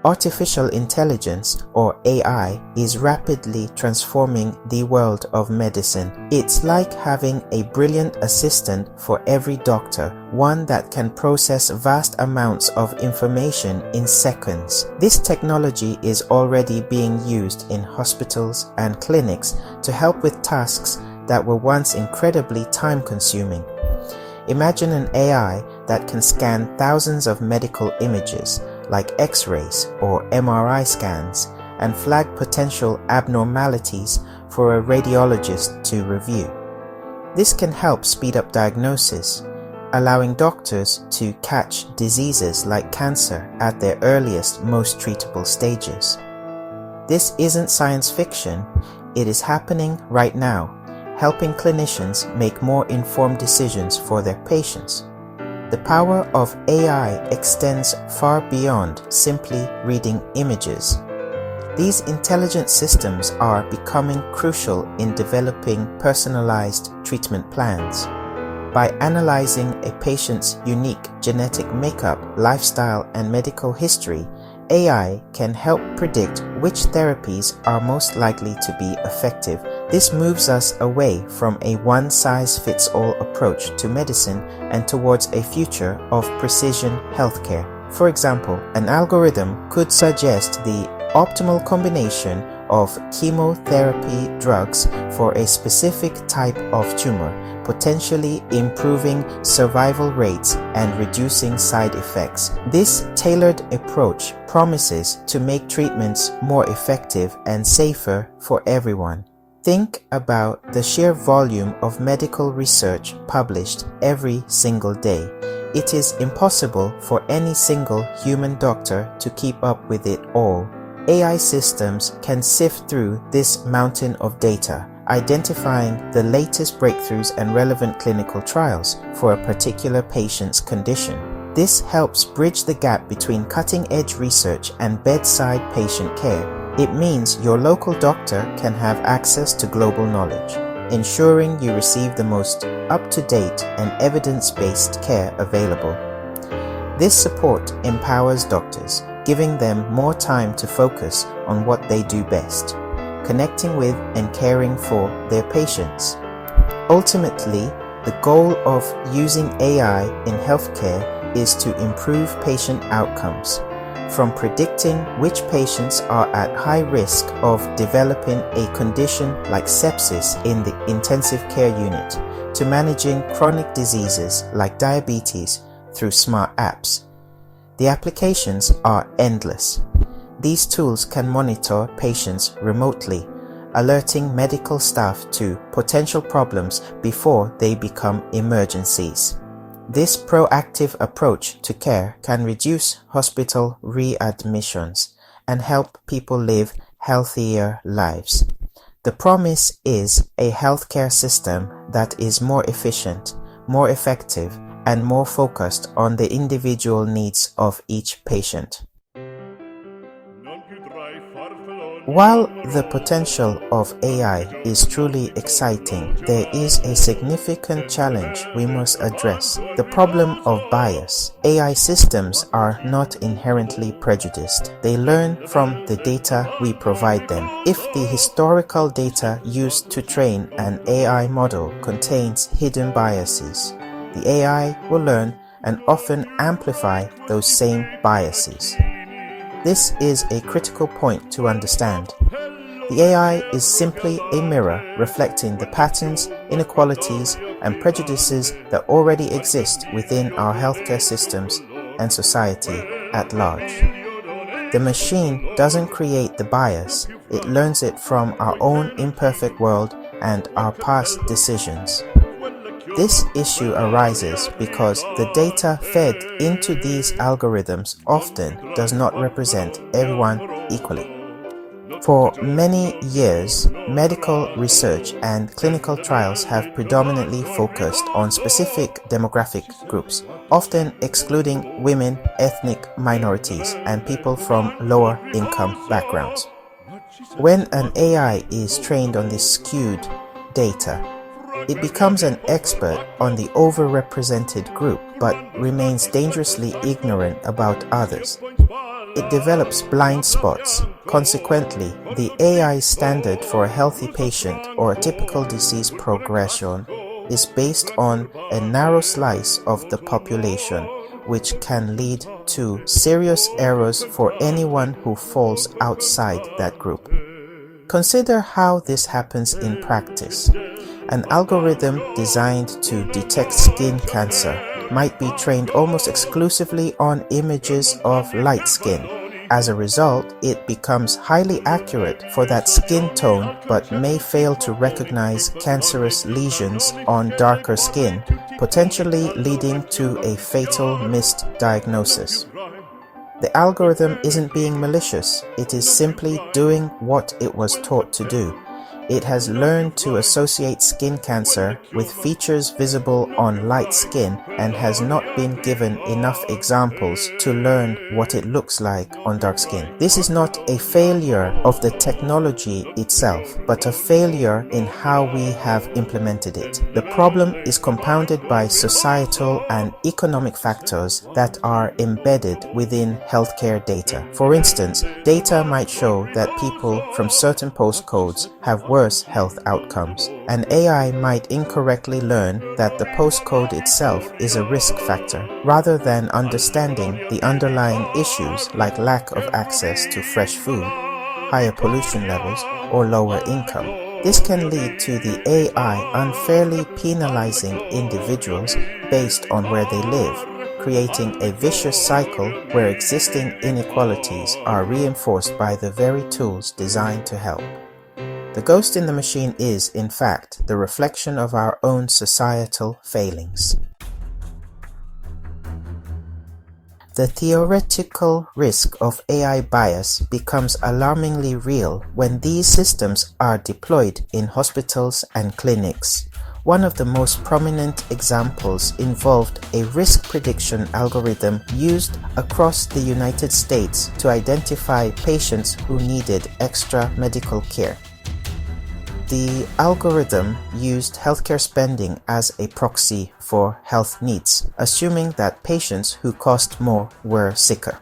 Artificial intelligence, or AI, is rapidly transforming the world of medicine. It's like having a brilliant assistant for every doctor, one that can process vast amounts of information in seconds. This technology is already being used in hospitals and clinics to help with tasks that were once incredibly time-consuming. Imagine an AI that can scan thousands of medical images, like X-rays or MRI scans, and flag potential abnormalities for a radiologist to review. This can help speed up diagnosis, allowing doctors to catch diseases like cancer at their earliest, most treatable stages. This isn't science fiction, it is happening right now, helping clinicians make more informed decisions for their patients. The power of AI extends far beyond simply reading images. These intelligent systems are becoming crucial in developing personalized treatment plans. By analyzing a patient's unique genetic makeup, lifestyle, and medical history, AI can help predict which therapies are most likely to be effective. This moves us away from a one-size-fits-all approach to medicine and towards a future of precision healthcare. For example, an algorithm could suggest the optimal combination of chemotherapy drugs for a specific type of tumor, potentially improving survival rates and reducing side effects. This tailored approach promises to make treatments more effective and safer for everyone. Think about the sheer volume of medical research published every single day. It is impossible for any single human doctor to keep up with it all. AI systems can sift through this mountain of data, identifying the latest breakthroughs and relevant clinical trials for a particular patient's condition. This helps bridge the gap between cutting-edge research and bedside patient care. It means your local doctor can have access to global knowledge, ensuring you receive the most up-to-date and evidence-based care available. This support empowers doctors, giving them more time to focus on what they do best, connecting with and caring for their patients. Ultimately, the goal of using AI in healthcare is to improve patient outcomes, from predicting which patients are at high risk of developing a condition like sepsis in the intensive care unit, to managing chronic diseases like diabetes through smart apps. The applications are endless. These tools can monitor patients remotely, alerting medical staff to potential problems before they become emergencies. This proactive approach to care can reduce hospital readmissions and help people live healthier lives. The promise is a healthcare system that is more efficient, more effective, and more focused on the individual needs of each patient. While the potential of AI is truly exciting, there is a significant challenge we must address: the problem of bias. AI systems are not inherently prejudiced. They learn from the data we provide them. If the historical data used to train an AI model contains hidden biases, the AI will learn and often amplify those same biases. This is a critical point to understand. The AI is simply a mirror reflecting the patterns, inequalities, and prejudices that already exist within our healthcare systems and society at large. The machine doesn't create the bias, it learns it from our own imperfect world and our past decisions. This issue arises because the data fed into these algorithms often does not represent everyone equally. For many years, medical research and clinical trials have predominantly focused on specific demographic groups, often excluding women, ethnic minorities, and people from lower income backgrounds. When an AI is trained on this skewed data, it becomes an expert on the overrepresented group but remains dangerously ignorant about others. it develops blind spots. Consequently, the AI standard for a healthy patient or a typical disease progression is based on a narrow slice of the population, which can lead to serious errors for anyone who falls outside that group. Consider how this happens in practice. An algorithm designed to detect skin cancer might be trained almost exclusively on images of light skin. As a result, it becomes highly accurate for that skin tone but may fail to recognize cancerous lesions on darker skin, potentially leading to a fatal misdiagnosis. The algorithm isn't being malicious, it is simply doing what it was taught to do. It has learned to associate skin cancer with features visible on light skin and has not been given enough examples to learn what it looks like on dark skin. This is not a failure of the technology itself, but a failure in how we have implemented it. The problem is compounded by societal and economic factors that are embedded within healthcare data. For instance, data might show that people from certain postcodes have worse health outcomes. An AI might incorrectly learn that the postcode itself is a risk factor, rather than understanding the underlying issues like lack of access to fresh food, higher pollution levels, or lower income. This can lead to the AI unfairly penalizing individuals based on where they live, creating a vicious cycle where existing inequalities are reinforced by the very tools designed to help. The ghost in the machine is, in fact, the reflection of our own societal failings. The theoretical risk of AI bias becomes alarmingly real when these systems are deployed in hospitals and clinics. One of the most prominent examples involved a risk prediction algorithm used across the United States to identify patients who needed extra medical care. The algorithm used healthcare spending as a proxy for health needs, assuming that patients who cost more were sicker.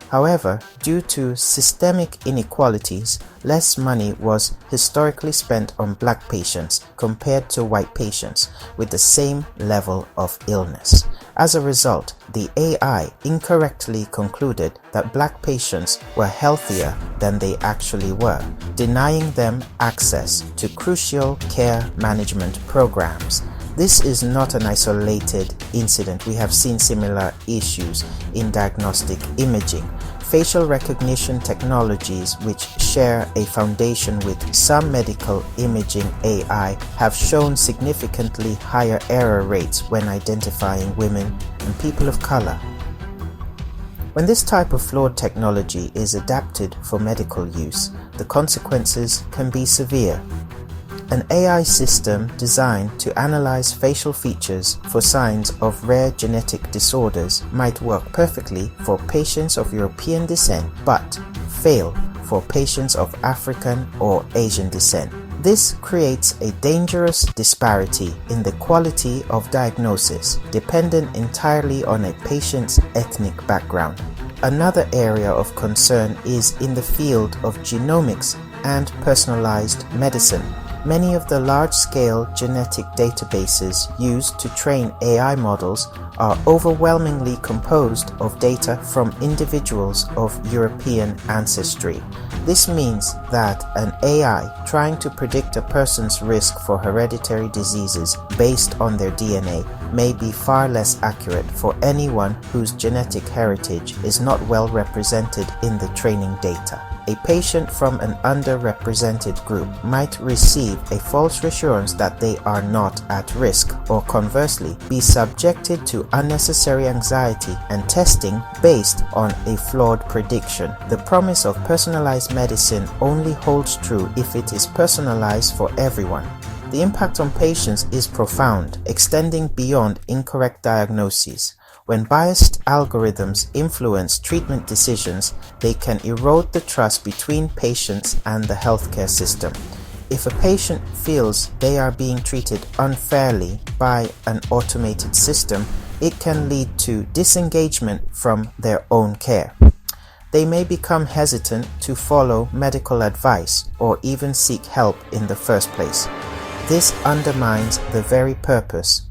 However, due to systemic inequalities, less money was historically spent on black patients compared to white patients with the same level of illness. As a result, the AI incorrectly concluded that black patients were healthier than they actually were, denying them access to crucial care management programs. This is not an isolated incident. We have seen similar issues in diagnostic imaging. Facial recognition technologies, which share a foundation with some medical imaging AI, have shown significantly higher error rates when identifying women and people of color. When this type of flawed technology is adapted for medical use, the consequences can be severe. An AI system designed to analyze facial features for signs of rare genetic disorders might work perfectly for patients of European descent, but fail for patients of African or Asian descent. This creates a dangerous disparity in the quality of diagnosis, dependent entirely on a patient's ethnic background. Another area of concern is in the field of genomics and personalized medicine. Many of the large-scale genetic databases used to train AI models are overwhelmingly composed of data from individuals of European ancestry. This means that an AI trying to predict a person's risk for hereditary diseases based on their DNA may be far less accurate for anyone whose genetic heritage is not well represented in the training data. A patient from an underrepresented group might receive a false reassurance that they are not at risk, or conversely, be subjected to unnecessary anxiety and testing based on a flawed prediction. The promise of personalized medicine only holds true if it is personalized for everyone. The impact on patients is profound, extending beyond incorrect diagnoses. When biased algorithms influence treatment decisions, they can erode the trust between patients and the healthcare system. If a patient feels they are being treated unfairly by an automated system, it can lead to disengagement from their own care. They may become hesitant to follow medical advice or even seek help in the first place. This undermines the very purpose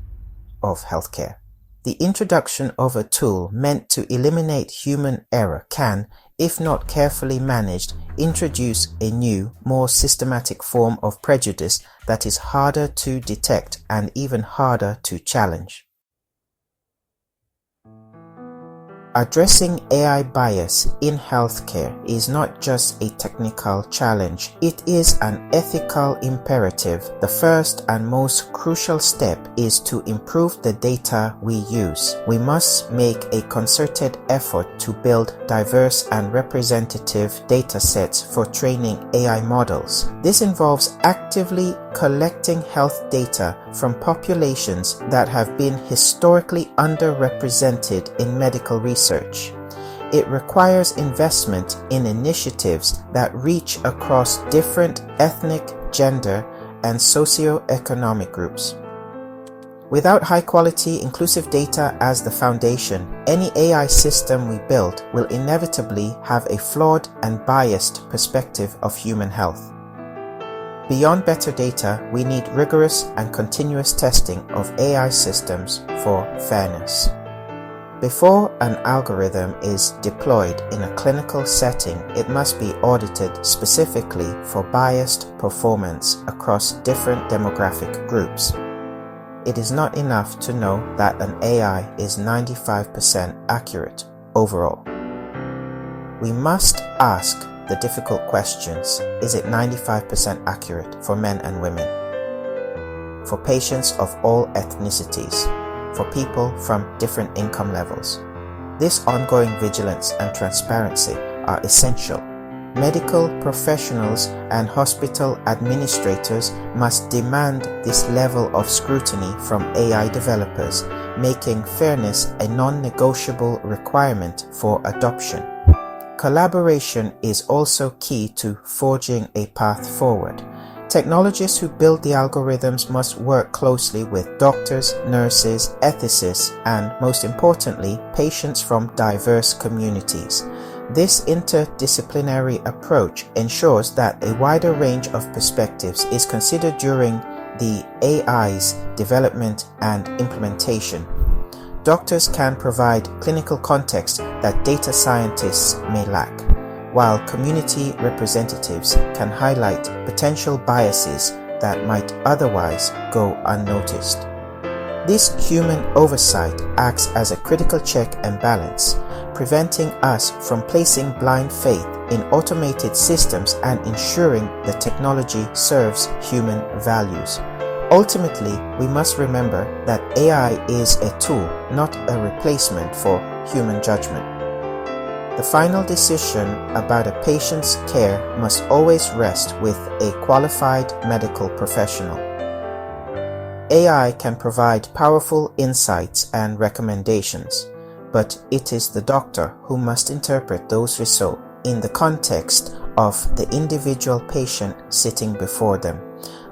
of healthcare. The introduction of a tool meant to eliminate human error can, if not carefully managed, introduce a new, more systematic form of prejudice that is harder to detect and even harder to challenge. Addressing AI bias in healthcare is not just a technical challenge, it is an ethical imperative. The first and most crucial step is to improve the data we use. We must make a concerted effort to build diverse and representative data sets for training AI models. This involves actively collecting health data from populations that have been historically underrepresented in medical research. It requires investment in initiatives that reach across different ethnic, gender, and socio-economic groups. Without high-quality, inclusive data as the foundation, any AI system we build will inevitably have a flawed and biased perspective of human health. Beyond better data, we need rigorous and continuous testing of AI systems for fairness. Before an algorithm is deployed in a clinical setting, it must be audited specifically for biased performance across different demographic groups. It is not enough to know that an AI is 95% accurate overall. We must ask the difficult questions. Is it 95% accurate for men and women? For patients of all ethnicities? For people from different income levels? This ongoing vigilance and transparency are essential. Medical professionals and hospital administrators must demand this level of scrutiny from AI developers, making fairness a non-negotiable requirement for adoption. Collaboration is also key to forging a path forward. Technologists who build the algorithms must work closely with doctors, nurses, ethicists, and, most importantly, patients from diverse communities. This interdisciplinary approach ensures that a wider range of perspectives is considered during the AI's development and implementation. Doctors can provide clinical context that data scientists may lack, while community representatives can highlight potential biases that might otherwise go unnoticed. This human oversight acts as a critical check and balance, preventing us from placing blind faith in automated systems and ensuring the technology serves human values. Ultimately, we must remember that AI is a tool, not a replacement for human judgment. The final decision about a patient's care must always rest with a qualified medical professional. AI can provide powerful insights and recommendations, but it is the doctor who must interpret those results in the context of the individual patient sitting before them.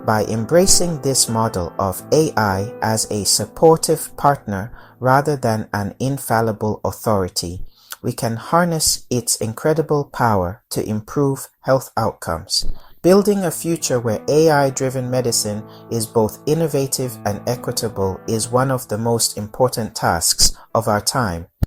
By embracing this model of AI as a supportive partner rather than an infallible authority, we can harness its incredible power to improve health outcomes. Building a future where AI-driven medicine is both innovative and equitable is one of the most important tasks of our time.